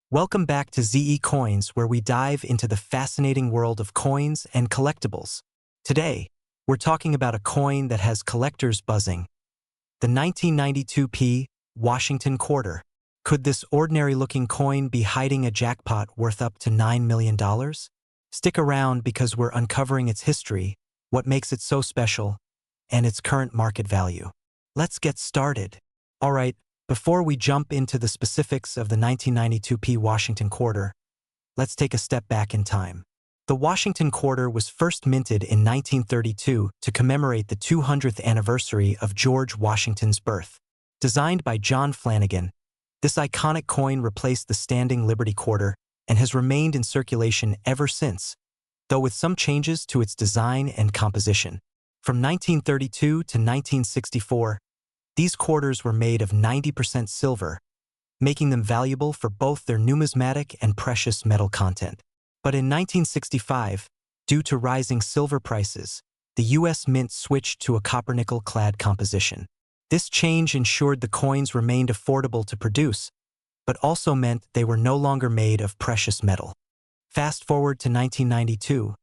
Welcome back to ZE Coins, where we dive into the fascinating world of coins and collectibles. Today, we're talking about a coin that has collectors buzzing, the 1992p Washington Quarter. Could this ordinary-looking coin be hiding a jackpot worth up to $9 million? Stick around because we're uncovering its history, what makes it so special, and its current market value. Let's get started. All right, before we jump into the specifics of the 1992p Washington Quarter, let's take a step back in time. The Washington Quarter was first minted in 1932 to commemorate the 200th anniversary of George Washington's birth. Designed by John Flanagan, this iconic coin replaced the standing Liberty Quarter and has remained in circulation ever since, though with some changes to its design and composition. From 1932 to 1964, these quarters were made of 90% silver, making them valuable for both their numismatic and precious metal content. But in 1965, due to rising silver prices, the U.S. Mint switched to a copper-nickel-clad composition. This change ensured the coins remained affordable to produce, but also meant they were no longer made of precious metal. Fast forward to 1992,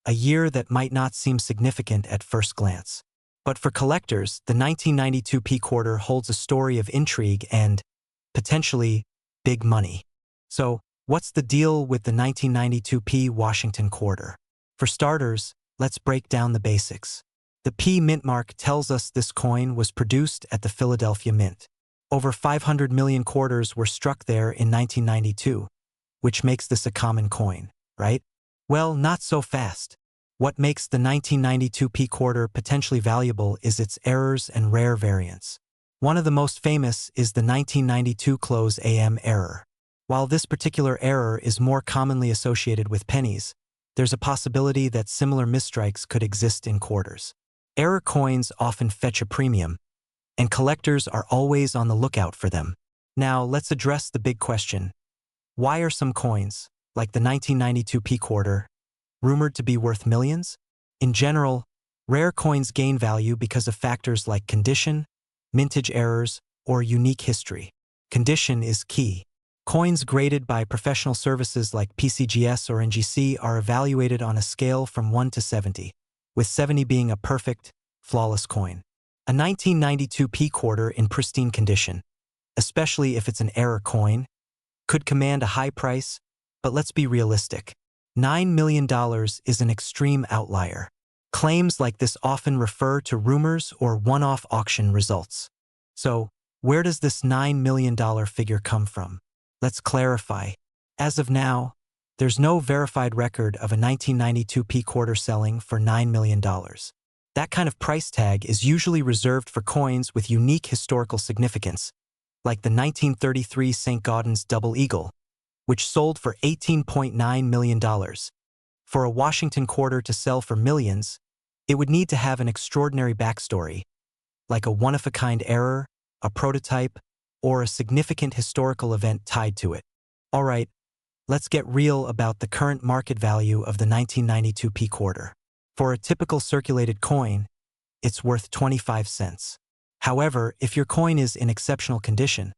a year that might not seem significant at first glance. But for collectors, the 1992p quarter holds a story of intrigue and, potentially, big money. So, what's the deal with the 1992p Washington Quarter? For starters, let's break down the basics. The P mint mark tells us this coin was produced at the Philadelphia Mint. Over 500 million quarters were struck there in 1992, which makes this a common coin, right? Well, not so fast. What makes the 1992p quarter potentially valuable is its errors and rare variants. One of the most famous is the 1992 close AM error. While this particular error is more commonly associated with pennies, there's a possibility that similar misstrikes could exist in quarters. Error coins often fetch a premium, and collectors are always on the lookout for them. Now, let's address the big question. Why are some coins, like the 1992p quarter, rumored to be worth millions? In general, rare coins gain value because of factors like condition, mintage errors, or unique history. Condition is key. Coins graded by professional services like PCGS or NGC are evaluated on a scale from 1 to 70, with 70 being a perfect, flawless coin. A 1992p quarter in pristine condition, especially if it's an error coin, could command a high price, but let's be realistic. $9 million is an extreme outlier. Claims like this often refer to rumors or one-off auction results. So, where does this $9 million figure come from? Let's clarify. As of now, there's no verified record of a 1992p quarter selling for $9 million. That kind of price tag is usually reserved for coins with unique historical significance, like the 1933 St. Gaudens Double Eagle, which sold for $18.9 million. For a Washington quarter to sell for millions, it would need to have an extraordinary backstory, like a one-of-a-kind error, a prototype, or a significant historical event tied to it. All right, let's get real about the current market value of the 1992p quarter. For a typical circulated coin, it's worth 25 cents. However, if your coin is in exceptional condition,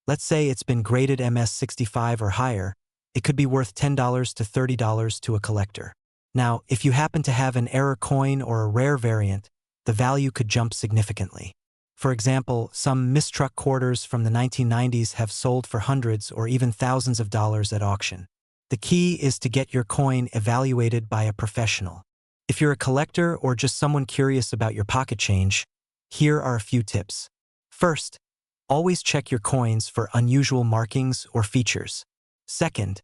let's say it's been graded MS65 or higher, it could be worth $10 to $30 to a collector. Now, if you happen to have an error coin or a rare variant, the value could jump significantly. For example, some mistruck quarters from the 1990s have sold for hundreds or even thousands of dollars at auction. The key is to get your coin evaluated by a professional. If you're a collector or just someone curious about your pocket change, here are a few tips. First, always check your coins for unusual markings or features. Second,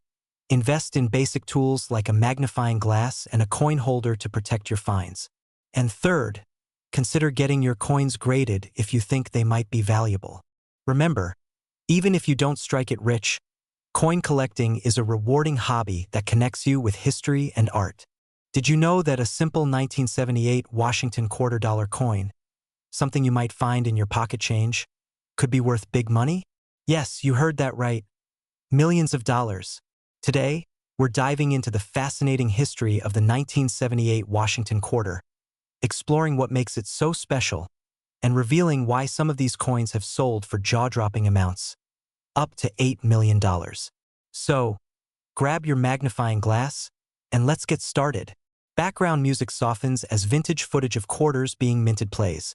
invest in basic tools like a magnifying glass and a coin holder to protect your finds. And third, consider getting your coins graded if you think they might be valuable. Remember, even if you don't strike it rich, coin collecting is a rewarding hobby that connects you with history and art. Did you know that a simple 1978 Washington quarter-dollar coin, something you might find in your pocket change, could be worth big money? Yes, you heard that right. Millions of dollars. Today, we're diving into the fascinating history of the 1978 Washington Quarter, exploring what makes it so special, and revealing why some of these coins have sold for jaw-dropping amounts, up to $8 million. So, grab your magnifying glass, and let's get started. Background music softens as vintage footage of quarters being minted plays.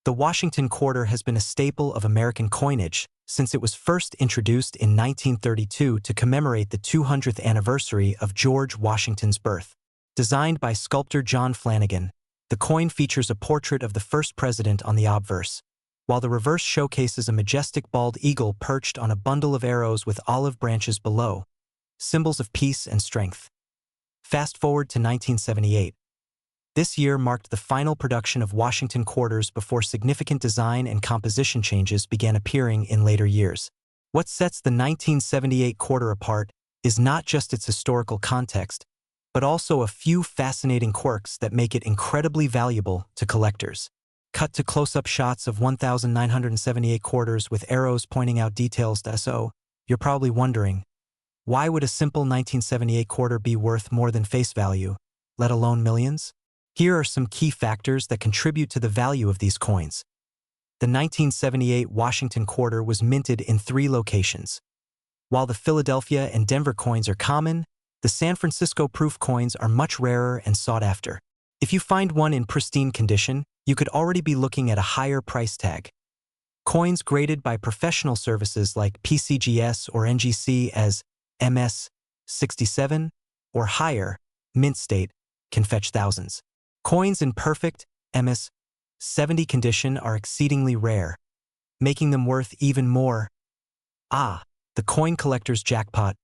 The Washington quarter has been a staple of American coinage since it was first introduced in 1932 to commemorate the 200th anniversary of George Washington's birth. Designed by sculptor John Flanagan, the coin features a portrait of the first president on the obverse, while the reverse showcases a majestic bald eagle perched on a bundle of arrows with olive branches below, symbols of peace and strength. Fast forward to 1978. This year marked the final production of Washington quarters before significant design and composition changes began appearing in later years. What sets the 1978 quarter apart is not just its historical context, but also a few fascinating quirks that make it incredibly valuable to collectors. Cut to close-up shots of 1,978 quarters with arrows pointing out details. So, you're probably wondering, why would a simple 1978 quarter be worth more than face value, let alone millions? Here are some key factors that contribute to the value of these coins. The 1978 Washington quarter was minted in 3 locations. While the Philadelphia and Denver coins are common, the San Francisco proof coins are much rarer and sought after. If you find one in pristine condition, you could already be looking at a higher price tag. Coins graded by professional services like PCGS or NGC as MS-67 or higher, mint state, can fetch thousands. Coins in perfect MS-70 condition are exceedingly rare, making them worth even more. The coin collector's jackpot.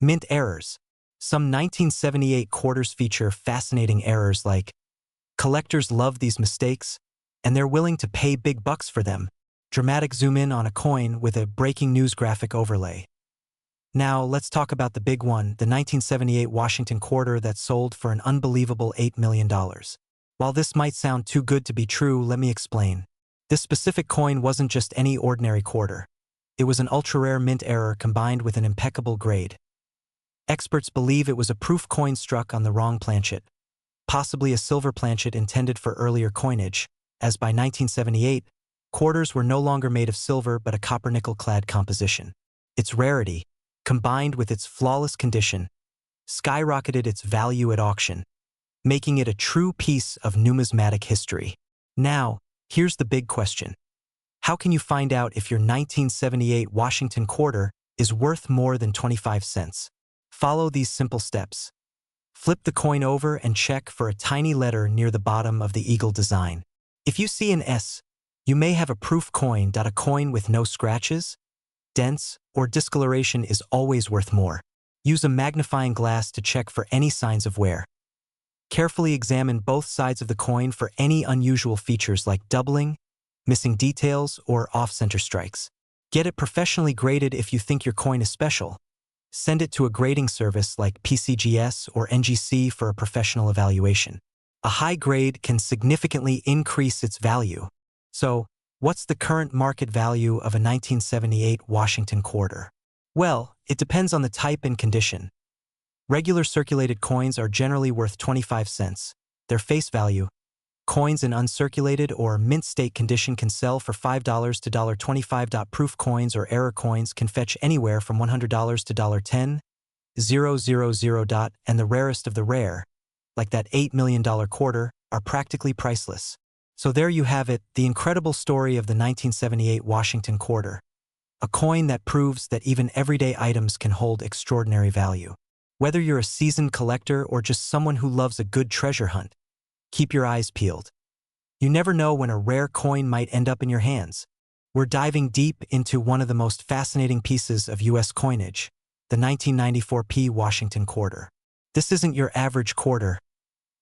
Mint errors. Some 1978 quarters feature fascinating errors like, collectors love these mistakes, and they're willing to pay big bucks for them. Dramatic zoom in on a coin with a breaking news graphic overlay. Now, let's talk about the big one, the 1978 Washington quarter that sold for an unbelievable $8 million. While this might sound too good to be true, let me explain. This specific coin wasn't just any ordinary quarter. It was an ultra-rare mint error combined with an impeccable grade. Experts believe it was a proof coin struck on the wrong planchet, possibly a silver planchet intended for earlier coinage, as by 1978, quarters were no longer made of silver but a copper-nickel-clad composition. Its rarity, combined with its flawless condition, skyrocketed its value at auction, making it a true piece of numismatic history. Now, here's the big question. How can you find out if your 1978 Washington quarter is worth more than 25 cents? Follow these simple steps. Flip the coin over and check for a tiny letter near the bottom of the eagle design. If you see an S, you may have a proof coin. A coin with no scratches, dents, or discoloration is always worth more. Use a magnifying glass to check for any signs of wear. Carefully examine both sides of the coin for any unusual features like doubling, missing details, or off-center strikes. Get it professionally graded if you think your coin is special. Send it to a grading service like PCGS or NGC for a professional evaluation. A high grade can significantly increase its value. So, what's the current market value of a 1978 Washington quarter? Well, it depends on the type and condition. Regular circulated coins are generally worth 25 cents. Their face value. Coins in uncirculated or mint state condition can sell for $5 to $25. Proof coins or error coins can fetch anywhere from $100 to $10,000. And the rarest of the rare, like that $8 million quarter, are practically priceless. So there you have it, the incredible story of the 1978 Washington quarter. A coin that proves that even everyday items can hold extraordinary value. Whether you're a seasoned collector or just someone who loves a good treasure hunt, keep your eyes peeled. You never know when a rare coin might end up in your hands. We're diving deep into one of the most fascinating pieces of U.S. coinage, the 1994 P. Washington quarter. This isn't your average quarter.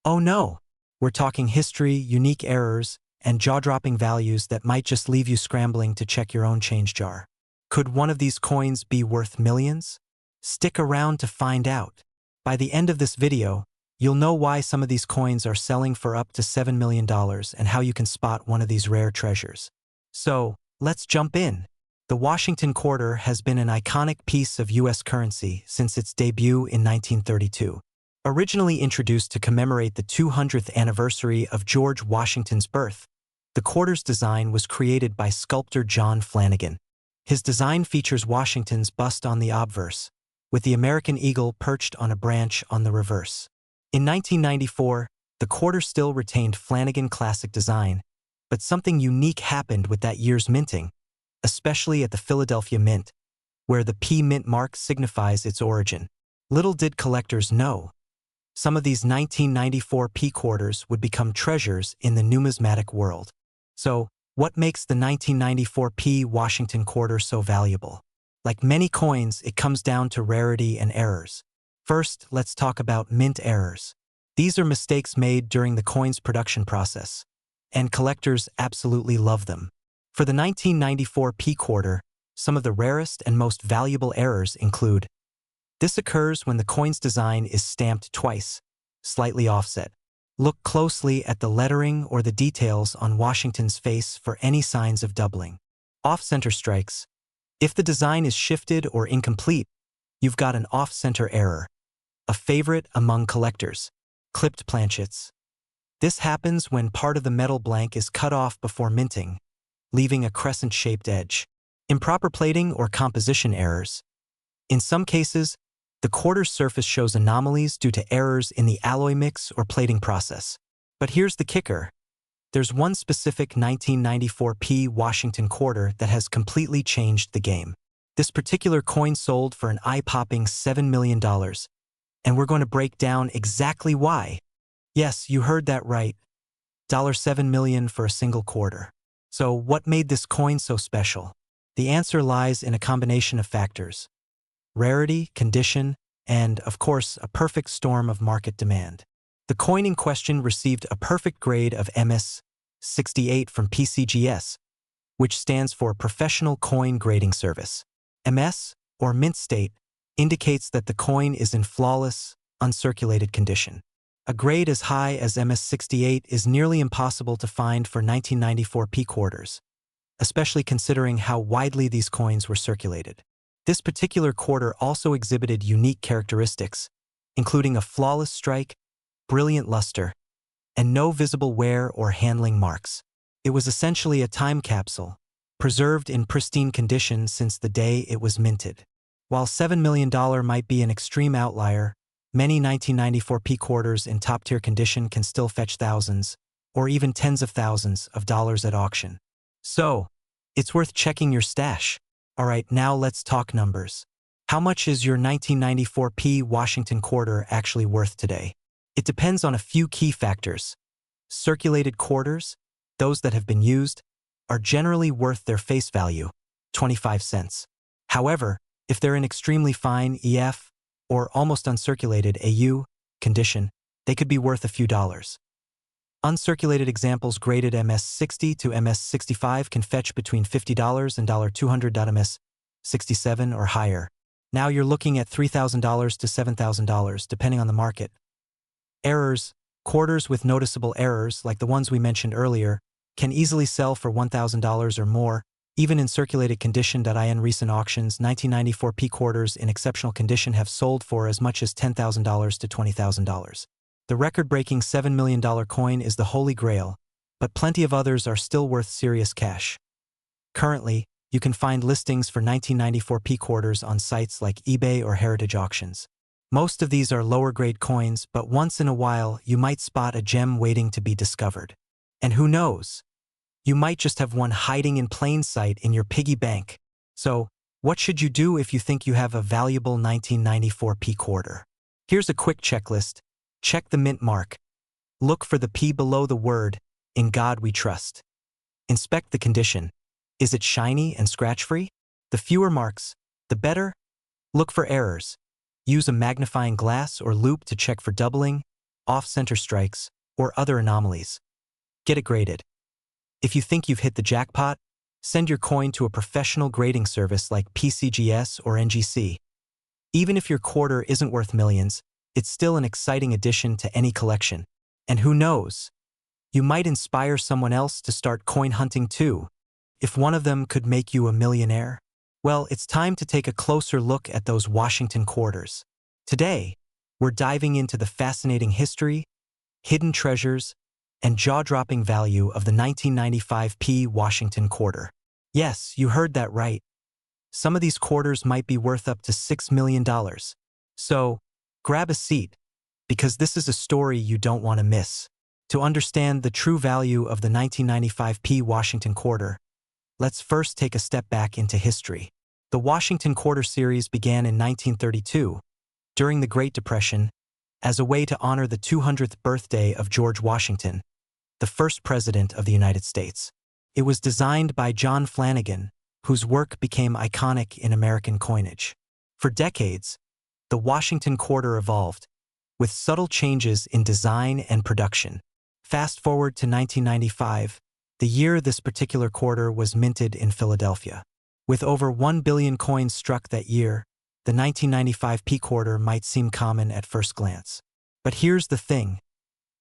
Oh no! We're talking history, unique errors, and jaw-dropping values that might just leave you scrambling to check your own change jar. Could one of these coins be worth millions? Stick around to find out. By the end of this video, you'll know why some of these coins are selling for up to $7 million and how you can spot one of these rare treasures. So, let's jump in. The Washington quarter has been an iconic piece of U.S. currency since its debut in 1932. Originally introduced to commemorate the 200th anniversary of George Washington's birth, the quarter's design was created by sculptor John Flanagan. His design features Washington's bust on the obverse, with the American eagle perched on a branch on the reverse. In 1994, the quarter still retained Flanagan classic design, but something unique happened with that year's minting, especially at the Philadelphia Mint, where the P mint mark signifies its origin. Little did collectors know, some of these 1994 P quarters would become treasures in the numismatic world. So, what makes the 1994 P Washington quarter so valuable? Like many coins, it comes down to rarity and errors. First, let's talk about mint errors. These are mistakes made during the coin's production process, and collectors absolutely love them. For the 1994 P quarter, some of the rarest and most valuable errors include: this occurs when the coin's design is stamped twice, slightly offset. Look closely at the lettering or the details on Washington's face for any signs of doubling. Off-center strikes. If the design is shifted or incomplete, you've got an off-center error. A favorite among collectors: clipped planchets. This happens when part of the metal blank is cut off before minting, leaving a crescent-shaped edge. Improper plating or composition errors. In some cases, the quarter's surface shows anomalies due to errors in the alloy mix or plating process. But here's the kicker. There's one specific 1994 P Washington quarter that has completely changed the game. This particular coin sold for an eye-popping $7 million, and we're going to break down exactly why. Yes, you heard that right. $7 million for a single quarter. So what made this coin so special? The answer lies in a combination of factors: rarity, condition, and, of course, a perfect storm of market demand. The coin in question received a perfect grade of MS-68 from PCGS, which stands for Professional Coin Grading Service. MS, or mint state, indicates that the coin is in flawless, uncirculated condition. A grade as high as MS-68 is nearly impossible to find for 1994 P quarters, especially considering how widely these coins were circulated. This particular quarter also exhibited unique characteristics, including a flawless strike, brilliant luster, and no visible wear or handling marks. It was essentially a time capsule, preserved in pristine condition since the day it was minted. While $7 million might be an extreme outlier, many 1994 P quarters in top-tier condition can still fetch thousands, or even tens of thousands of dollars at auction. So, it's worth checking your stash. Alright, now let's talk numbers. How much is your 1994 P Washington quarter actually worth today? It depends on a few key factors. Circulated quarters, those that have been used, are generally worth their face value, 25 cents. However, if they're in extremely fine EF or almost uncirculated AU condition, they could be worth a few dollars. Uncirculated examples graded MS-60 to MS-65 can fetch between $50 and $200 MS-67 or higher. Now you're looking at $3,000 to $7,000 depending on the market. Errors, quarters with noticeable errors like the ones we mentioned earlier, can easily sell for $1,000 or more, even in circulated condition. In recent auctions, 1994 P quarters in exceptional condition have sold for as much as $10,000 to $20,000. The record-breaking $7 million coin is the holy grail, but plenty of others are still worth serious cash. Currently, you can find listings for 1994 P quarters on sites like eBay or Heritage Auctions. Most of these are lower-grade coins, but once in a while you might spot a gem waiting to be discovered. And who knows? You might just have one hiding in plain sight in your piggy bank. So, what should you do if you think you have a valuable 1994 P quarter? Here's a quick checklist. Check the mint mark. Look for the P below the word, "In God We Trust." Inspect the condition. Is it shiny and scratch-free? The fewer marks, the better. Look for errors. Use a magnifying glass or loupe to check for doubling, off-center strikes, or other anomalies. Get it graded. If you think you've hit the jackpot, send your coin to a professional grading service like PCGS or NGC. Even if your quarter isn't worth millions, it's still an exciting addition to any collection. And who knows? You might inspire someone else to start coin hunting too. If one of them could make you a millionaire. Well, it's time to take a closer look at those Washington quarters. Today, we're diving into the fascinating history, hidden treasures, and jaw-dropping value of the 1995 P Washington quarter. Yes, you heard that right. Some of these quarters might be worth up to $6 million. So, grab a seat, because this is a story you don't want to miss. To understand the true value of the 1995 P Washington quarter, let's first take a step back into history. The Washington Quarter series began in 1932, during the Great Depression, as a way to honor the 200th birthday of George Washington, the first president of the United States. It was designed by John Flanagan, whose work became iconic in American coinage. For decades, the Washington Quarter evolved, with subtle changes in design and production. Fast forward to 1995, the year this particular quarter was minted in Philadelphia. With over 1 billion coins struck that year, the 1995 P quarter might seem common at first glance. But here's the thing.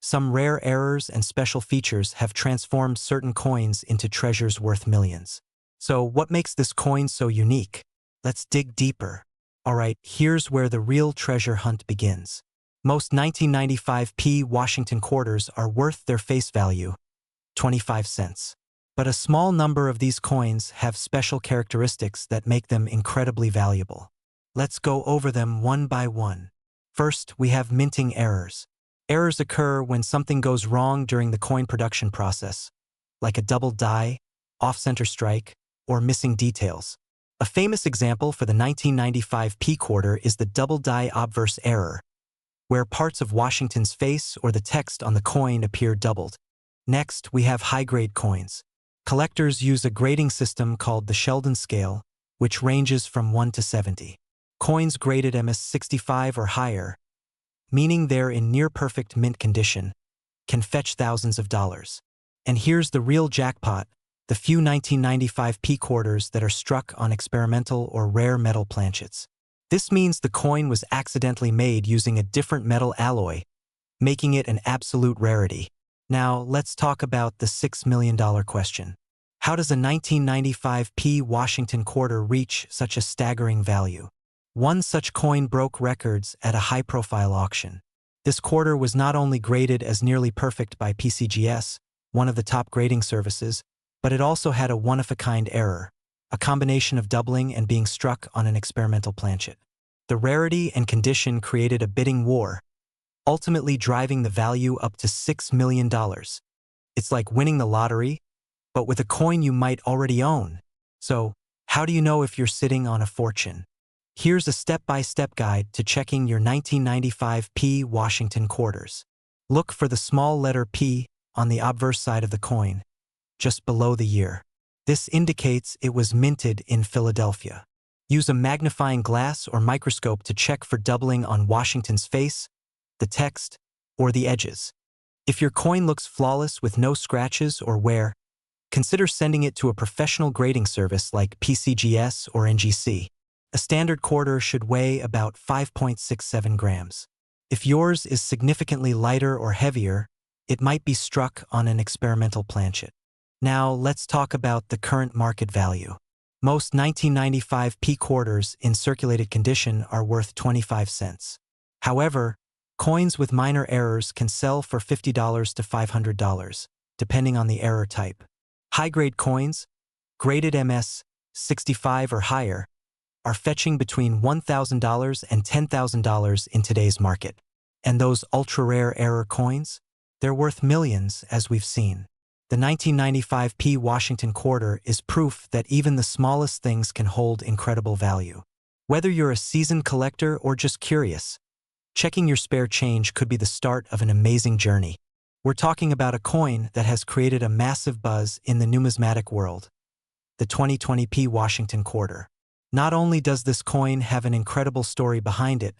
Some rare errors and special features have transformed certain coins into treasures worth millions. So what makes this coin so unique? Let's dig deeper. Alright, here's where the real treasure hunt begins. Most 1995 P Washington quarters are worth their face value, 25 cents. But a small number of these coins have special characteristics that make them incredibly valuable. Let's go over them one by one. First, we have minting errors. Errors occur when something goes wrong during the coin production process, like a double die, off-center strike, or missing details. A famous example for the 1995 P quarter is the double die obverse error, where parts of Washington's face or the text on the coin appear doubled. Next, we have high-grade coins. Collectors use a grading system called the Sheldon scale, which ranges from 1 to 70. Coins graded MS65 or higher, meaning they're in near-perfect mint condition, can fetch thousands of dollars. And here's the real jackpot, the few 1995 P quarters that are struck on experimental or rare metal planchets. This means the coin was accidentally made using a different metal alloy, making it an absolute rarity. Now, let's talk about the $6 million question. How does a 1995 P Washington quarter reach such a staggering value? One such coin broke records at a high-profile auction. This quarter was not only graded as nearly perfect by PCGS, one of the top grading services, but it also had a one-of-a-kind error, a combination of doubling and being struck on an experimental planchet. The rarity and condition created a bidding war, ultimately driving the value up to $6 million. It's like winning the lottery, but with a coin you might already own. So, how do you know if you're sitting on a fortune? Here's a step-by-step guide to checking your 1995 P Washington quarters. Look for the small letter P on the obverse side of the coin, just below the year. This indicates it was minted in Philadelphia. Use a magnifying glass or microscope to check for doubling on Washington's face, the text, or the edges. If your coin looks flawless with no scratches or wear, consider sending it to a professional grading service like PCGS or NGC. A standard quarter should weigh about 5.67 grams. If yours is significantly lighter or heavier, it might be struck on an experimental planchet. Now, let's talk about the current market value. Most 1995 P quarters in circulated condition are worth 25 cents. However, coins with minor errors can sell for $50 to $500, depending on the error type. High-grade coins, graded MS 65 or higher, are fetching between $1,000 and $10,000 in today's market. And those ultra-rare error coins? They're worth millions, as we've seen. The 1995 P Washington quarter is proof that even the smallest things can hold incredible value. Whether you're a seasoned collector or just curious, checking your spare change could be the start of an amazing journey. We're talking about a coin that has created a massive buzz in the numismatic world, the 2020 P Washington quarter. Not only does this coin have an incredible story behind it,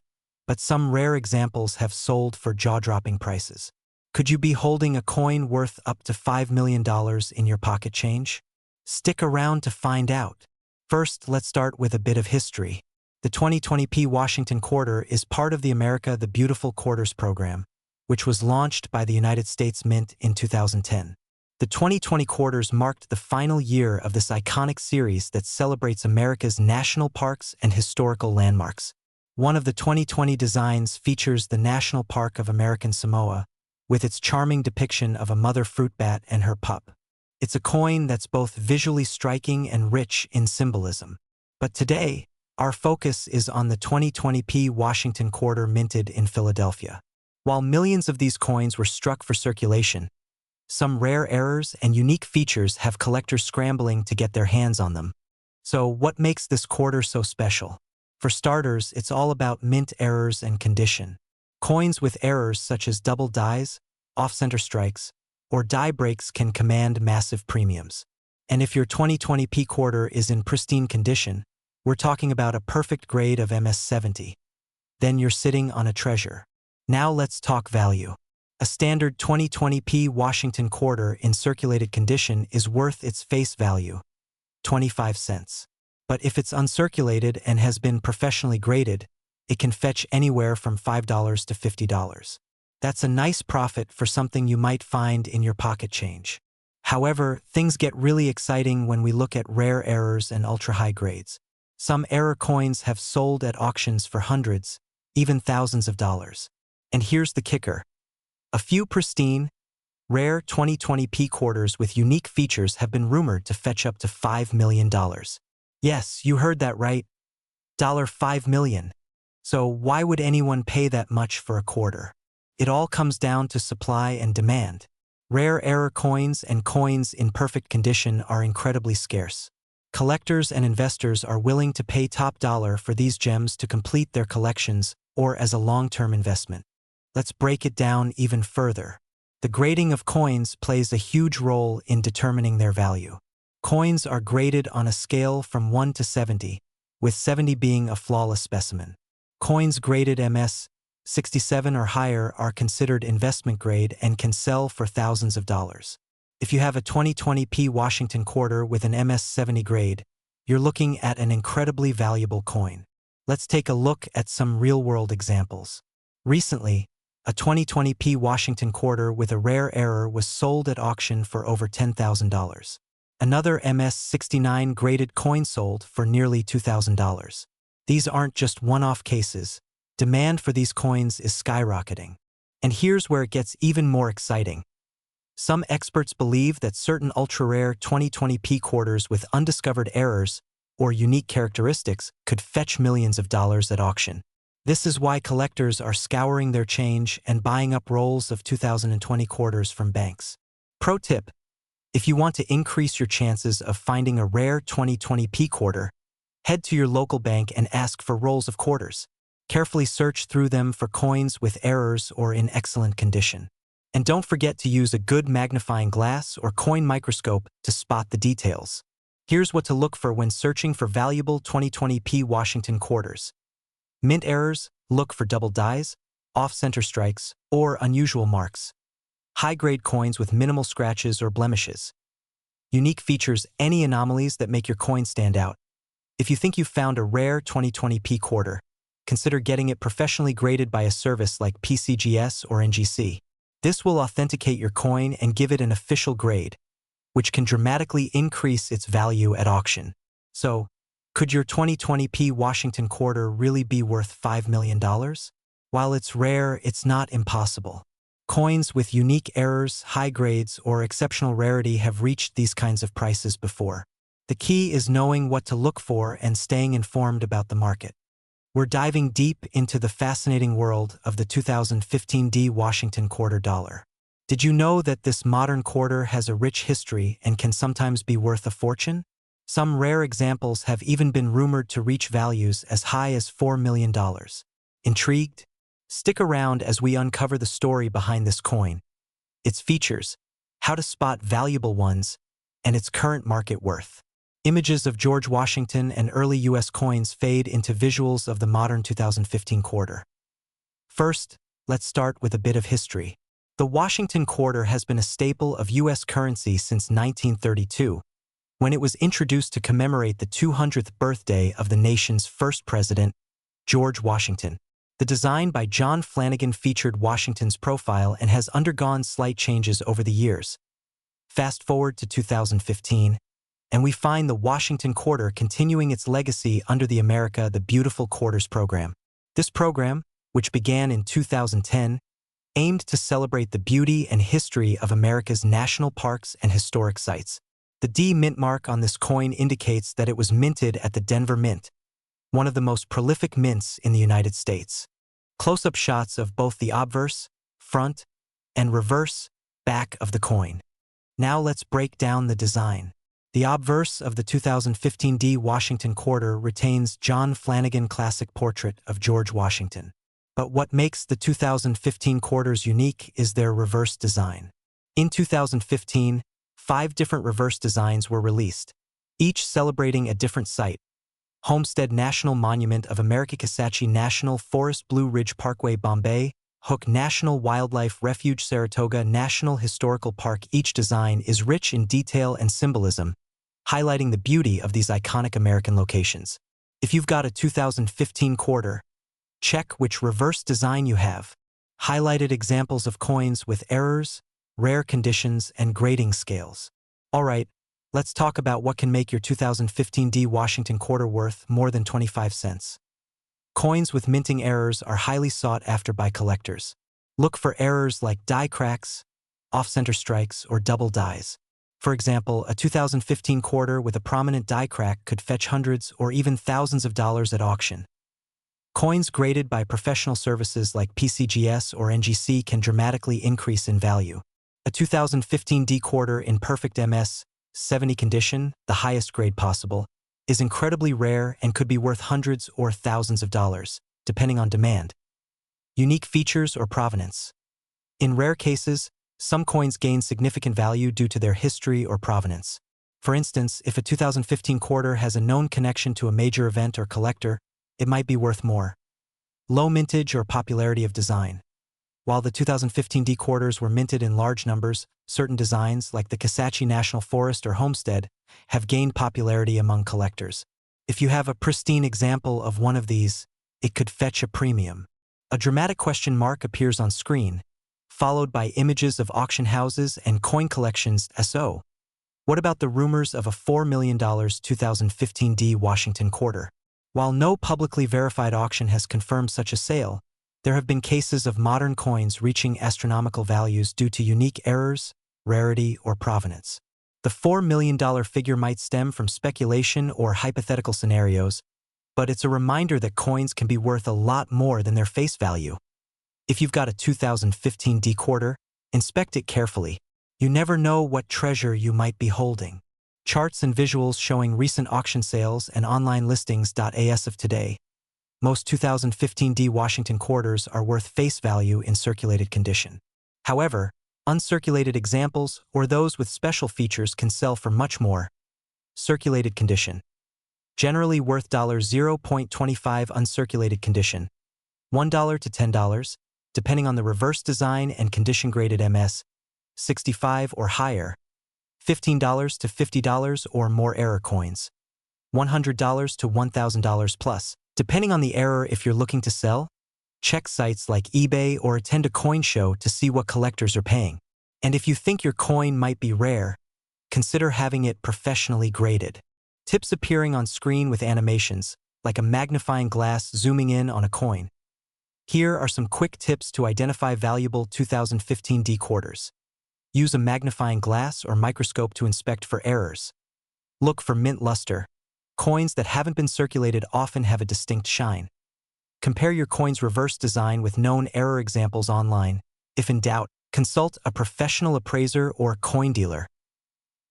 but some rare examples have sold for jaw-dropping prices. Could you be holding a coin worth up to $5 million in your pocket change? Stick around to find out. First, let's start with a bit of history. The 2020 P Washington quarter is part of the America the Beautiful Quarters program, which was launched by the United States Mint in 2010. The 2020 quarters marked the final year of this iconic series that celebrates America's national parks and historical landmarks. One of the 2020 designs features the National Park of American Samoa, with its charming depiction of a mother fruit bat and her pup. It's a coin that's both visually striking and rich in symbolism. But today, our focus is on the 2020p Washington quarter minted in Philadelphia. While millions of these coins were struck for circulation, some rare errors and unique features have collectors scrambling to get their hands on them. So what makes this quarter so special? For starters, it's all about mint errors and condition. Coins with errors such as double dies, off-center strikes, or die breaks can command massive premiums. And if your 2020p quarter is in pristine condition, we're talking about a perfect grade of MS70. Then you're sitting on a treasure. Now let's talk value. A standard 2020p Washington quarter in circulated condition is worth its face value, 25 cents. But if it's uncirculated and has been professionally graded, it can fetch anywhere from $5 to $50. That's a nice profit for something you might find in your pocket change. However, things get really exciting when we look at rare errors and ultra-high grades. Some error coins have sold at auctions for hundreds, even thousands of dollars. And here's the kicker. A few pristine, rare 2020p quarters with unique features have been rumored to fetch up to $5 million. Yes, you heard that right. $5 million. So why would anyone pay that much for a quarter? It all comes down to supply and demand. Rare error coins and coins in perfect condition are incredibly scarce. Collectors and investors are willing to pay top dollar for these gems to complete their collections or as a long-term investment. Let's break it down even further. The grading of coins plays a huge role in determining their value. Coins are graded on a scale from 1 to 70, with 70 being a flawless specimen. Coins graded MS 67 or higher are considered investment grade and can sell for thousands of dollars. If you have a 2020p Washington quarter with an MS 70 grade, you're looking at an incredibly valuable coin. Let's take a look at some real-world examples. Recently, a 2020p Washington quarter with a rare error was sold at auction for over $10,000. Another MS 69 graded coin sold for nearly $2,000. These aren't just one-off cases. Demand for these coins is skyrocketing. And here's where it gets even more exciting. Some experts believe that certain ultra-rare 2020p quarters with undiscovered errors or unique characteristics could fetch millions of dollars at auction. This is why collectors are scouring their change and buying up rolls of 2020 quarters from banks. Pro tip: if you want to increase your chances of finding a rare 2020p quarter, head to your local bank and ask for rolls of quarters. Carefully search through them for coins with errors or in excellent condition. And don't forget to use a good magnifying glass or coin microscope to spot the details. Here's what to look for when searching for valuable 2020p Washington quarters. Mint errors: look for double dies, off-center strikes, or unusual marks. High-grade coins with minimal scratches or blemishes. Unique features: any anomalies that make your coin stand out. If you think you've found a rare 2020p quarter, consider getting it professionally graded by a service like PCGS or NGC. This will authenticate your coin and give it an official grade, which can dramatically increase its value at auction. So, could your 2020p Washington quarter really be worth $5 million? While it's rare, it's not impossible. Coins with unique errors, high grades, or exceptional rarity have reached these kinds of prices before. The key is knowing what to look for and staying informed about the market. We're diving deep into the fascinating world of the 2015D Washington quarter dollar. Did you know that this modern quarter has a rich history and can sometimes be worth a fortune? Some rare examples have even been rumored to reach values as high as $4 million. Intrigued? Stick around as we uncover the story behind this coin, its features, how to spot valuable ones, and its current market worth. Images of George Washington and early U.S. coins fade into visuals of the modern 2015 quarter. First, let's start with a bit of history. The Washington quarter has been a staple of U.S. currency since 1932, when it was introduced to commemorate the 200th birthday of the nation's first president, George Washington. The design by John Flanagan featured Washington's profile and has undergone slight changes over the years. Fast forward to 2015, and we find the Washington quarter continuing its legacy under the America the Beautiful Quarters program. This program, which began in 2010, aimed to celebrate the beauty and history of America's national parks and historic sites. The D mint mark on this coin indicates that it was minted at the Denver Mint, one of the most prolific mints in the United States. Close-up shots of both the obverse, front, and reverse, back of the coin. Now let's break down the design. The obverse of the 2015 D Washington quarter retains John Flanagan classic portrait of George Washington. But what makes the 2015 quarters unique is their reverse design. In 2015, 5 different reverse designs were released, each celebrating a different site: Homestead National Monument of America, Kisatchie National Forest, Blue Ridge Parkway, Bombay, Hook National Wildlife Refuge, Saratoga National Historical Park. Each design is rich in detail and symbolism, highlighting the beauty of these iconic American locations. If you've got a 2015 quarter, check which reverse design you have. Highlighted examples of coins with errors, rare conditions, and grading scales. Alright, let's talk about what can make your 2015 D Washington quarter worth more than 25 cents. Coins with minting errors are highly sought after by collectors. Look for errors like die cracks, off-center strikes, or double dies. For example, a 2015 quarter with a prominent die crack could fetch hundreds or even thousands of dollars at auction. Coins graded by professional services like PCGS or NGC can dramatically increase in value. A 2015 D quarter in perfect MS-70 condition, the highest grade possible, is incredibly rare and could be worth hundreds or thousands of dollars, depending on demand. Unique features or provenance. In rare cases, some coins gain significant value due to their history or provenance. For instance, if a 2015 quarter has a known connection to a major event or collector, it might be worth more. Low mintage or popularity of design. While the 2015 D quarters were minted in large numbers, certain designs, like the Kisatchie National Forest or Homestead, have gained popularity among collectors. If you have a pristine example of one of these, it could fetch a premium. A dramatic question mark appears on screen, followed by images of auction houses and coin collections. So, what about the rumors of a $4 million 2015 D Washington quarter? While no publicly verified auction has confirmed such a sale, there have been cases of modern coins reaching astronomical values due to unique errors, rarity, or provenance. The $4 million figure might stem from speculation or hypothetical scenarios, but it's a reminder that coins can be worth a lot more than their face value. If you've got a 2015 D quarter, inspect it carefully. You never know what treasure you might be holding. Charts and visuals showing recent auction sales and online listings. As of today, most 2015 D Washington quarters are worth face value in circulated condition. However, uncirculated examples or those with special features can sell for much more. Circulated condition. Generally worth $0.25. Uncirculated condition. $1 to $10, depending on the reverse design and condition. Graded MS-65 or higher. $15 to $50 or more. Error coins. $100 to $1,000 plus. Depending on the error. If you're looking to sell, check sites like eBay or attend a coin show to see what collectors are paying. And if you think your coin might be rare, consider having it professionally graded. Tips appearing on screen with animations, like a magnifying glass zooming in on a coin. Here are some quick tips to identify valuable 2015 D quarters. Use a magnifying glass or microscope to inspect for errors. Look for mint luster. Coins that haven't been circulated often have a distinct shine. Compare your coin's reverse design with known error examples online. If in doubt, consult a professional appraiser or coin dealer.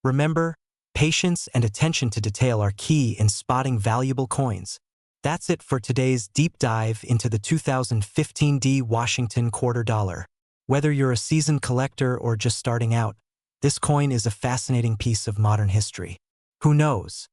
Remember, patience and attention to detail are key in spotting valuable coins. That's it for today's deep dive into the 2015 D Washington quarter dollar. Whether you're a seasoned collector or just starting out, this coin is a fascinating piece of modern history. Who knows?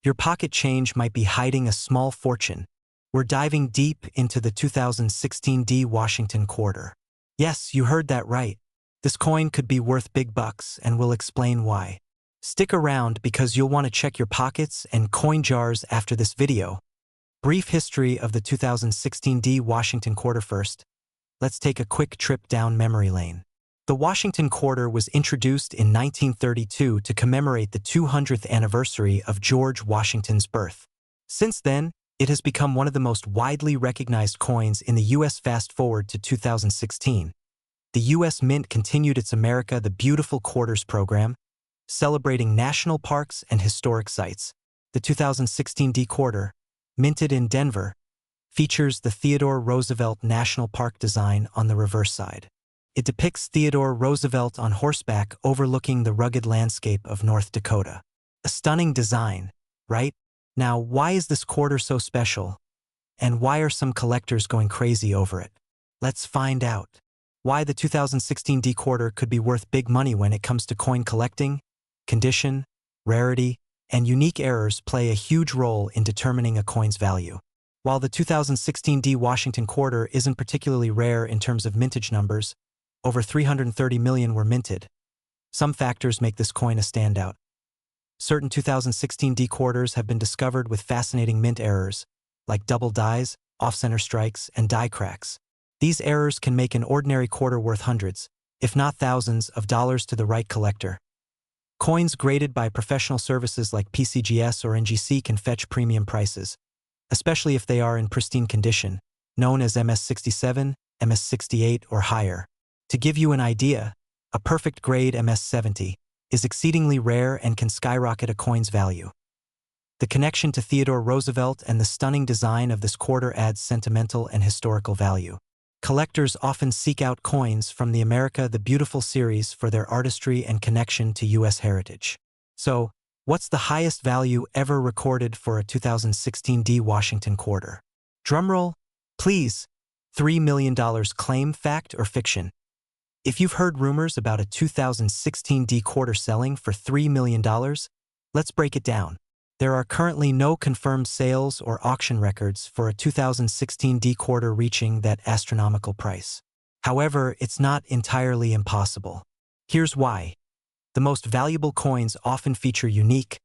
Your pocket change might be hiding a small fortune. We're diving deep into the 2016 D Washington quarter. Yes, you heard that right. This coin could be worth big bucks, and we'll explain why. Stick around because you'll want to check your pockets and coin jars after this video. Brief history of the 2016 D Washington quarter. First, let's take a quick trip down memory lane. The Washington quarter was introduced in 1932 to commemorate the 200th anniversary of George Washington's birth. Since then, it has become one of the most widely recognized coins in the U.S. Fast forward to 2016. The U.S. Mint continued its America the Beautiful Quarters program, celebrating national parks and historic sites. The 2016 D quarter, minted in Denver, features the Theodore Roosevelt National Park design on the reverse side. It depicts Theodore Roosevelt on horseback overlooking the rugged landscape of North Dakota. A stunning design, right? Now, why is this quarter so special? And why are some collectors going crazy over it? Let's find out. Why the 2016 D quarter could be worth big money when it comes to coin collecting, condition, rarity, and unique errors play a huge role in determining a coin's value. While the 2016 D Washington quarter isn't particularly rare in terms of mintage numbers, over 330 million were minted. Some factors make this coin a standout. Certain 2016 D quarters have been discovered with fascinating mint errors, like double dies, off-center strikes, and die cracks. These errors can make an ordinary quarter worth hundreds, if not thousands, of dollars to the right collector. Coins graded by professional services like PCGS or NGC can fetch premium prices, especially if they are in pristine condition, known as MS67, MS68, or higher. To give you an idea, a perfect grade MS70 is exceedingly rare and can skyrocket a coin's value. The connection to Theodore Roosevelt and the stunning design of this quarter adds sentimental and historical value. Collectors often seek out coins from the America the Beautiful series for their artistry and connection to U.S. heritage. So, what's the highest value ever recorded for a 2016 D Washington quarter? Drumroll, please. $3 million claim, fact or fiction? If you've heard rumors about a 2016 D quarter selling for $3 million, let's break it down. There are currently no confirmed sales or auction records for a 2016 D quarter reaching that astronomical price. However, it's not entirely impossible. Here's why. The most valuable coins often feature unique,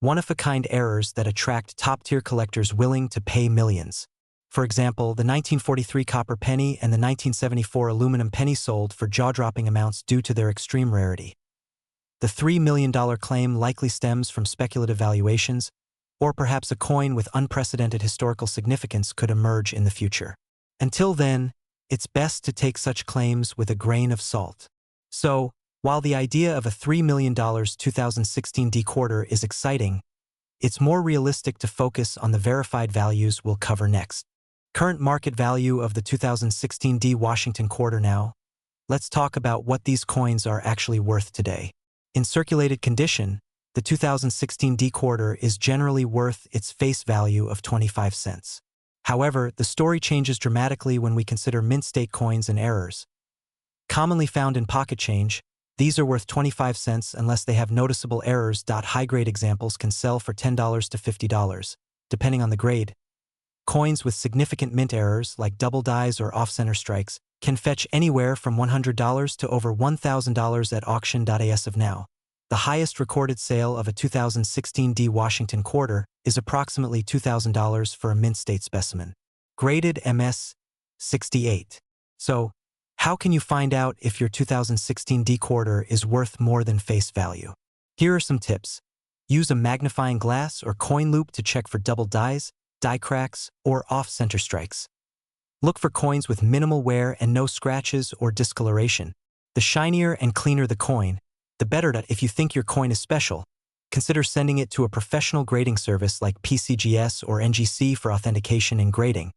one-of-a-kind errors that attract top-tier collectors willing to pay millions. For example, the 1943 copper penny and the 1974 aluminum penny sold for jaw-dropping amounts due to their extreme rarity. The $3 million claim likely stems from speculative valuations, or perhaps a coin with unprecedented historical significance could emerge in the future. Until then, it's best to take such claims with a grain of salt. So, while the idea of a $3 million 2016 D quarter is exciting, it's more realistic to focus on the verified values we'll cover next. Current market value of the 2016 D Washington quarter now. Let's talk about what these coins are actually worth today. In circulated condition, the 2016 D quarter is generally worth its face value of 25 cents. However, the story changes dramatically when we consider mint state coins and errors. Commonly found in pocket change, these are worth 25 cents unless they have noticeable errors. High-grade examples can sell for $10 to $50, depending on the grade. Coins with significant mint errors, like double dies or off-center strikes, can fetch anywhere from $100 to over $1,000 at auction. As of now, the highest recorded sale of a 2016 D Washington quarter is approximately $2,000 for a mint state specimen, graded MS68. So, how can you find out if your 2016 D quarter is worth more than face value? Here are some tips. Use a magnifying glass or coin loop to check for double dies, die cracks, or off-center strikes. Look for coins with minimal wear and no scratches or discoloration. The shinier and cleaner the coin, the better. If you think your coin is special, consider sending it to a professional grading service like PCGS or NGC for authentication and grading.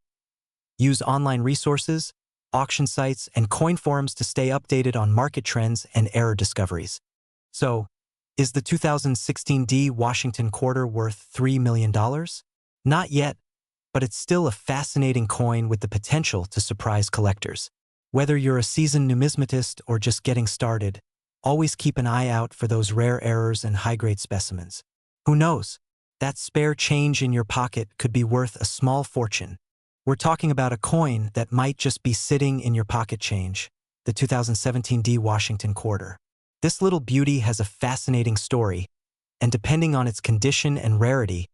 Use online resources, auction sites, and coin forums to stay updated on market trends and error discoveries. So, is the 2016 D Washington quarter worth $3 million? Not yet, but it's still a fascinating coin with the potential to surprise collectors. Whether you're a seasoned numismatist or just getting started, always keep an eye out for those rare errors and high-grade specimens. Who knows? That spare change in your pocket could be worth a small fortune. We're talking about a coin that might just be sitting in your pocket change, the 2017 D Washington quarter. This little beauty has a fascinating story, and depending on its condition and rarity,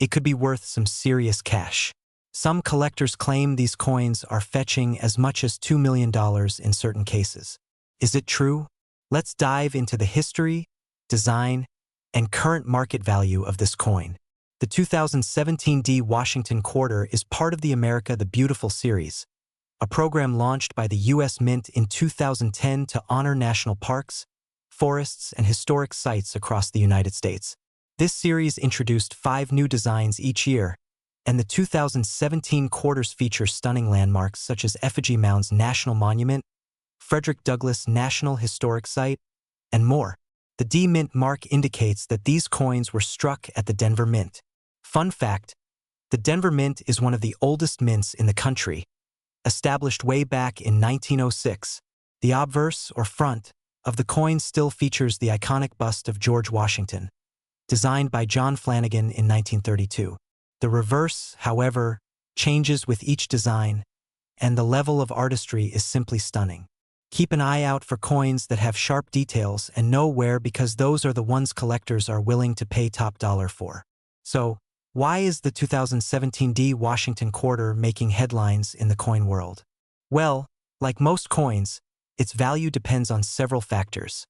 it could be worth some serious cash. Some collectors claim these coins are fetching as much as $2 million in certain cases. Is it true? Let's dive into the history, design, and current market value of this coin. The 2017 D Washington quarter is part of the America the Beautiful series, a program launched by the U.S. Mint in 2010 to honor national parks, forests, and historic sites across the United States. This series introduced 5 new designs each year, and the 2017 quarters feature stunning landmarks such as Effigy Mounds National Monument, Frederick Douglass National Historic Site, and more. The D Mint mark indicates that these coins were struck at the Denver Mint. Fun fact, the Denver Mint is one of the oldest mints in the country. Established way back in 1906, the obverse, or front, of the coin still features the iconic bust of George Washington, designed by John Flanagan in 1932. The reverse, however, changes with each design, and the level of artistry is simply stunning. Keep an eye out for coins that have sharp details and know where, because those are the ones collectors are willing to pay top dollar for. So, why is the 2017 D Washington quarter making headlines in the coin world? Well, like most coins, its value depends on several factors: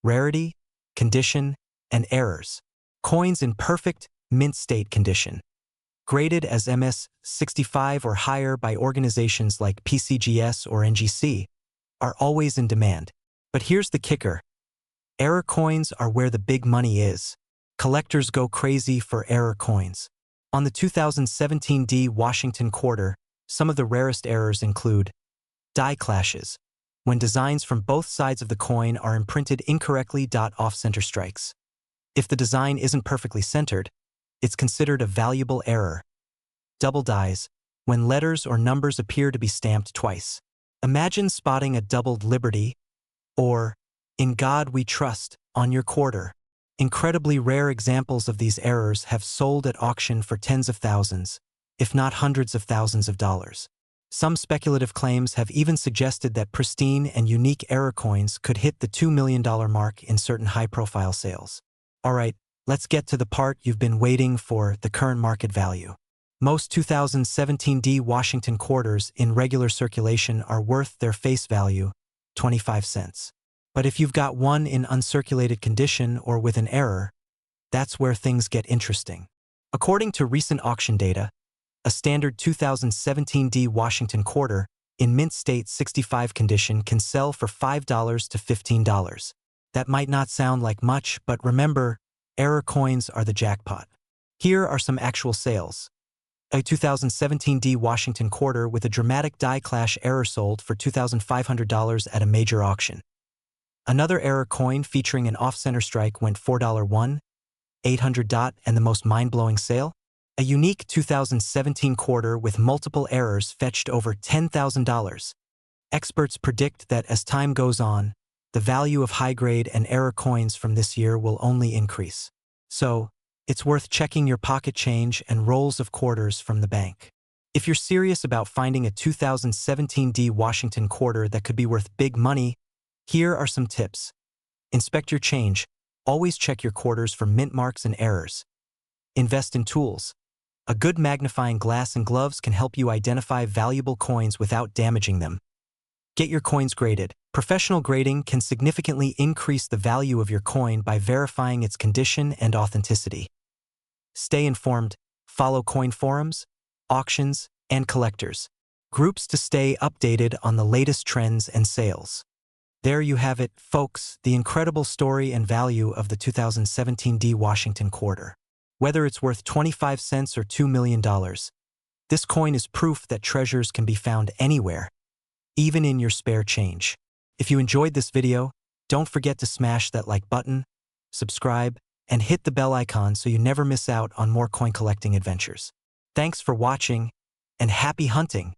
rarity, condition, and errors. Coins in perfect, mint state condition, graded as MS-65 or higher by organizations like PCGS or NGC, are always in demand. But here's the kicker: error coins are where the big money is. Collectors go crazy for error coins. On the 2017 D Washington quarter, some of the rarest errors include die clashes, when designs from both sides of the coin are imprinted incorrectly. Off-center strikes. If the design isn't perfectly centered, it's considered a valuable error. Double dies, when letters or numbers appear to be stamped twice. Imagine spotting a doubled Liberty or In God We Trust on your quarter. Incredibly rare examples of these errors have sold at auction for tens of thousands, if not hundreds of thousands of dollars. Some speculative claims have even suggested that pristine and unique error coins could hit the $2 million mark in certain high-profile sales. Alright, let's get to the part you've been waiting for: the current market value. Most 2017 D Washington quarters in regular circulation are worth their face value, 25 cents. But if you've got one in uncirculated condition or with an error, that's where things get interesting. According to recent auction data, a standard 2017 D Washington quarter in mint state 65 condition can sell for $5 to $15. That might not sound like much, but remember, error coins are the jackpot. Here are some actual sales. A 2017 D Washington quarter with a dramatic die clash error sold for $2,500 at a major auction. Another error coin featuring an off-center strike went $4.1, 800. And the most mind-blowing sale? A unique 2017 quarter with multiple errors fetched over $10,000. Experts predict that as time goes on, the value of high-grade and error coins from this year will only increase. So, it's worth checking your pocket change and rolls of quarters from the bank. If you're serious about finding a 2017 D Washington quarter that could be worth big money, here are some tips. Inspect your change. Always check your quarters for mint marks and errors. Invest in tools. A good magnifying glass and gloves can help you identify valuable coins without damaging them. Get your coins graded. Professional grading can significantly increase the value of your coin by verifying its condition and authenticity. Stay informed. Follow coin forums, auctions, and collectors groups to stay updated on the latest trends and sales. There you have it, folks, the incredible story and value of the 2017 D Washington quarter. Whether it's worth 25 cents or $2 million, this coin is proof that treasures can be found anywhere, even in your spare change. If you enjoyed this video, don't forget to smash that like button, subscribe, and hit the bell icon so you never miss out on more coin collecting adventures. Thanks for watching, and happy hunting!